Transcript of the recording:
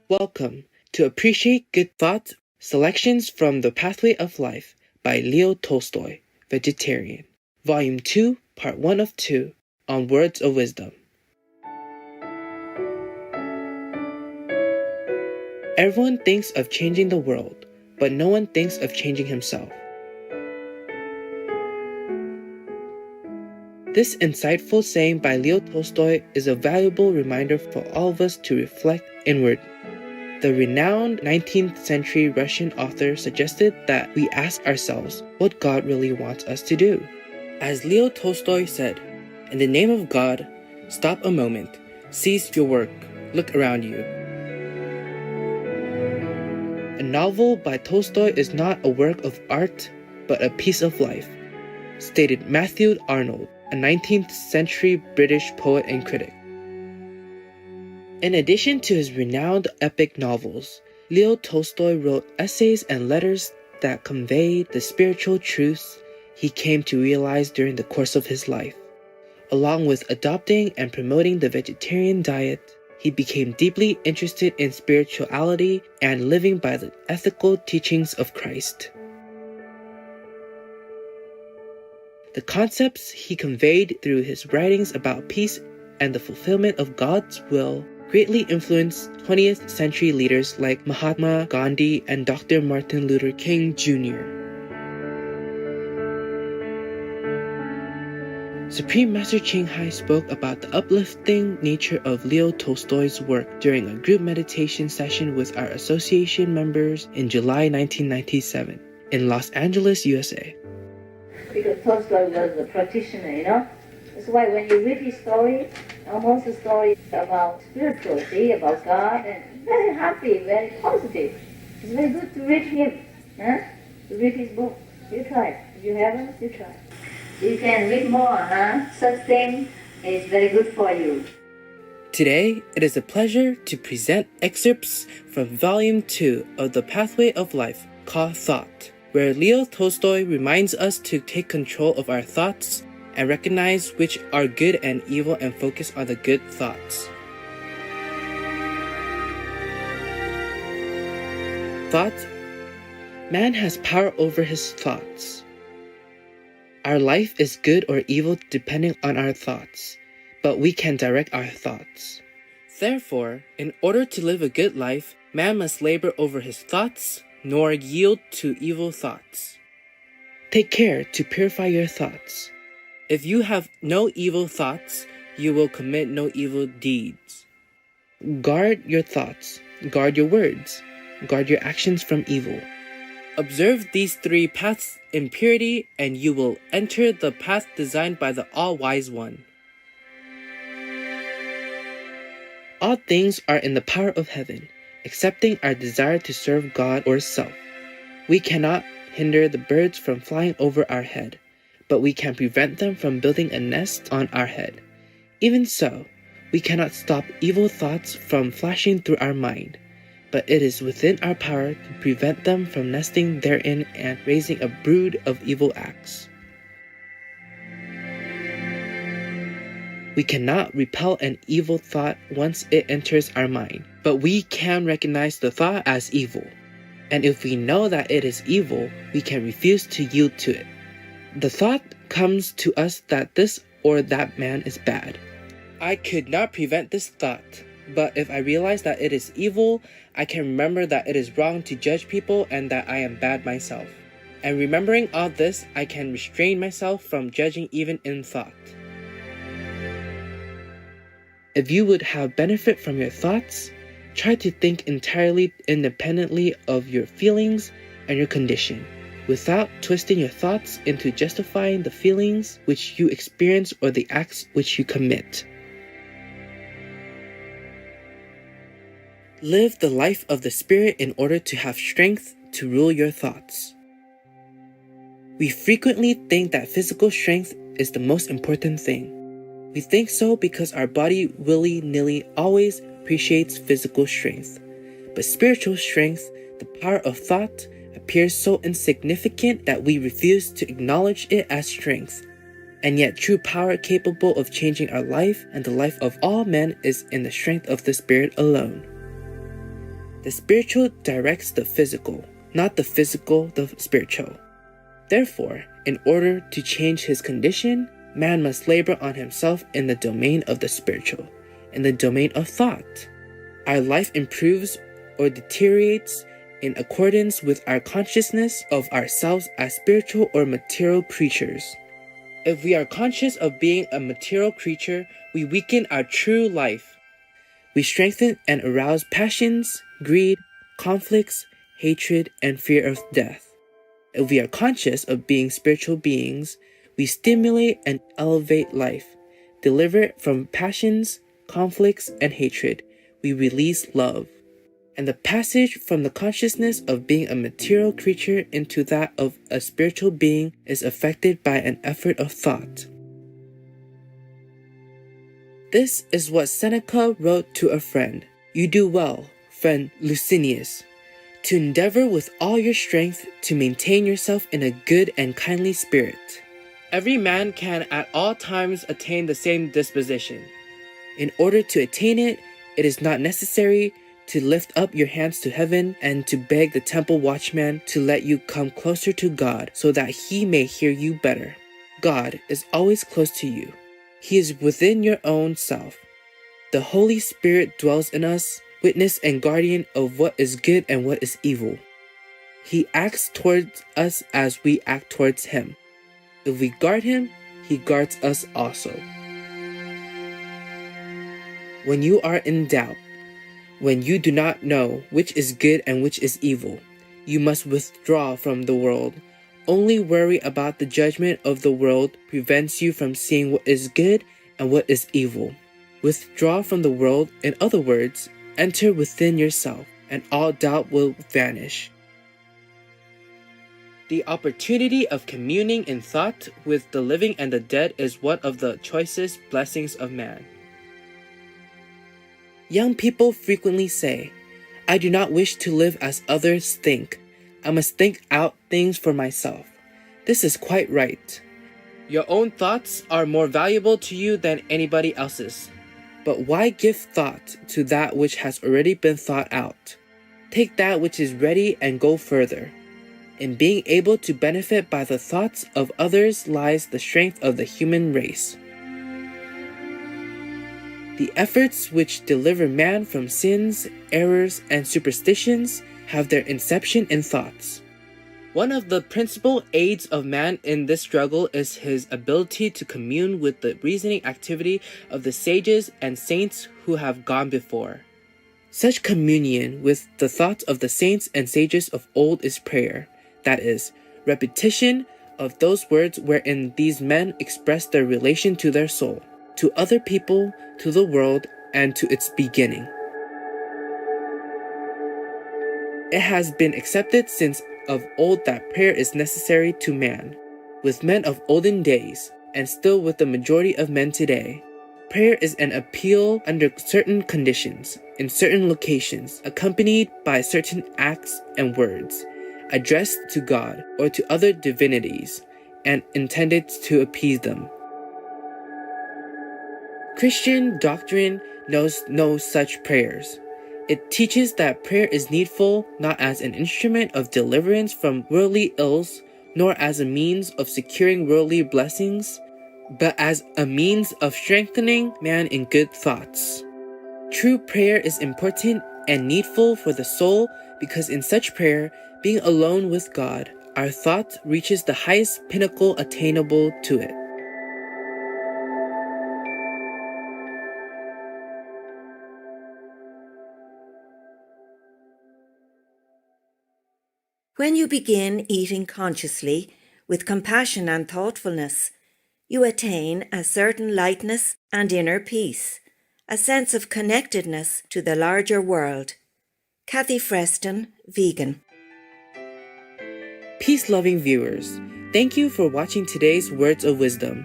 Welcome to Appreciate Good Thoughts, Selections from The Pathway of Life by Leo Tolstoy, Vegetarian, Volume 2, Part 1 of 2, on Words of Wisdom. Everyone thinks of changing the world, but no one thinks of changing himself. This insightful saying by Leo Tolstoy is a valuable reminder for all of us to reflect inward. The renowned 19th century Russian author suggested that we ask ourselves what God really wants us to do. As Leo Tolstoy said, "In the name of God, stop a moment, cease your work, look around you." A novel by Tolstoy is not a work of art, but a piece of life, stated Matthew Arnold, a 19th century British poet and critic. In addition to his renowned epic novels, Leo Tolstoy wrote essays and letters that conveyed the spiritual truths he came to realize during the course of his life. Along with adopting and promoting the vegetarian diet, he became deeply interested in spirituality and living by the ethical teachings of Christ. The concepts he conveyed through his writings about peace and the fulfillment of God's will greatly influenced 20th century leaders like Mahatma Gandhi and Dr. Martin Luther King Jr. Supreme Master Ching Hai spoke about the uplifting nature of Leo Tolstoy's work during a group meditation session with our association members in July 1997 in Los Angeles, USA. Because Tolstoy was a practitioner, That's why when you read his story, almost a story about spirituality, about God, and very happy, very positive. It's very good to read him, to read his book. You try. If you haven't, you try. You can read more, Such thing is very good for you. Today, it is a pleasure to present excerpts from Volume 2 of The Pathway of Life, called Thought, where Leo Tolstoy reminds us to take control of our thoughts and recognize which are good and evil and focus on the good thoughts. Thought. Man has power over his thoughts. Our life is good or evil depending on our thoughts, but we can direct our thoughts. Therefore, in order to live a good life, man must labor over his thoughts, nor yield to evil thoughts. Take care to purify your thoughts. If you have no evil thoughts, you will commit no evil deeds. Guard your thoughts, guard your words, guard your actions from evil. Observe these three paths in purity, and you will enter the path designed by the All-Wise One. All things are in the power of heaven, excepting our desire to serve God or self. We cannot hinder the birds from flying over our head, but we can prevent them from building a nest on our head. Even so, we cannot stop evil thoughts from flashing through our mind, but it is within our power to prevent them from nesting therein and raising a brood of evil acts. We cannot repel an evil thought once it enters our mind, but we can recognize the thought as evil. And if we know that it is evil, we can refuse to yield to it. The thought comes to us that this or that man is bad. I could not prevent this thought, but if I realize that it is evil, I can remember that it is wrong to judge people and that I am bad myself. And remembering all this, I can restrain myself from judging even in thought. If you would have benefit from your thoughts, try to think entirely independently of your feelings and your condition, without twisting your thoughts into justifying the feelings which you experience or the acts which you commit. Live the life of the Spirit in order to have strength to rule your thoughts. We frequently think that physical strength is the most important thing. We think so because our body willy-nilly always appreciates physical strength. But spiritual strength, the power of thought, appears so insignificant that we refuse to acknowledge it as strength. and yet true power capable of changing our life and the life of all men is in the strength of the Spirit alone. The spiritual directs the physical, not the physical the spiritual. Therefore, in order to change his condition, man must labor on himself in the domain of the spiritual, in the domain of thought. Our life improves or deteriorates in accordance with our consciousness of ourselves as spiritual or material creatures. If we are conscious of being a material creature, we weaken our true life. We strengthen and arouse passions, greed, conflicts, hatred, and fear of death. If we are conscious of being spiritual beings, we stimulate and elevate life, deliver it from passions, conflicts, and hatred. We release love. And the passage from the consciousness of being a material creature into that of a spiritual being is effected by an effort of thought. This is what Seneca wrote to a friend. You do well, friend Licinius, to endeavor with all your strength to maintain yourself in a good and kindly spirit. Every man can at all times attain the same disposition. In order to attain it, it is not necessary to lift up your hands to heaven and to beg the temple watchman to let you come closer to God so that he may hear you better. God is always close to you. He is within your own self. The Holy Spirit dwells in us, witness and guardian of what is good and what is evil. He acts towards us as we act towards him. If we guard him, he guards us also. When you are in doubt, when you do not know which is good and which is evil, you must withdraw from the world. Only worry about the judgment of the world prevents you from seeing what is good and what is evil. Withdraw from the world, in other words, enter within yourself, and all doubt will vanish. The opportunity of communing in thought with the living and the dead is one of the choicest blessings of man. Young people frequently say, I do not wish to live as others think. I must think out things for myself. This is quite right. Your own thoughts are more valuable to you than anybody else's. But why give thought to that which has already been thought out? Take that which is ready and go further. In being able to benefit by the thoughts of others lies the strength of the human race. The efforts which deliver man from sins, errors, and superstitions have their inception in thoughts. One of the principal aids of man in this struggle is his ability to commune with the reasoning activity of the sages and saints who have gone before. Such communion with the thoughts of the saints and sages of old is prayer, that is, repetition of those words wherein these men express their relation to their soul, to other people, to the world, and to its beginning. It has been accepted since of old that prayer is necessary to man. With men of olden days, and still with the majority of men today, prayer is an appeal under certain conditions, in certain locations, accompanied by certain acts and words, addressed to God or to other divinities, and intended to appease them. Christian doctrine knows no such prayers. It teaches that prayer is needful not as an instrument of deliverance from worldly ills, nor as a means of securing worldly blessings, but as a means of strengthening man in good thoughts. True prayer is important and needful for the soul because in such prayer, being alone with God, our thought reaches the highest pinnacle attainable to it. When you begin eating consciously, with compassion and thoughtfulness, you attain a certain lightness and inner peace, a sense of connectedness to the larger world. Kathy Freston, vegan. Peace-loving viewers, thank you for watching today's Words of Wisdom.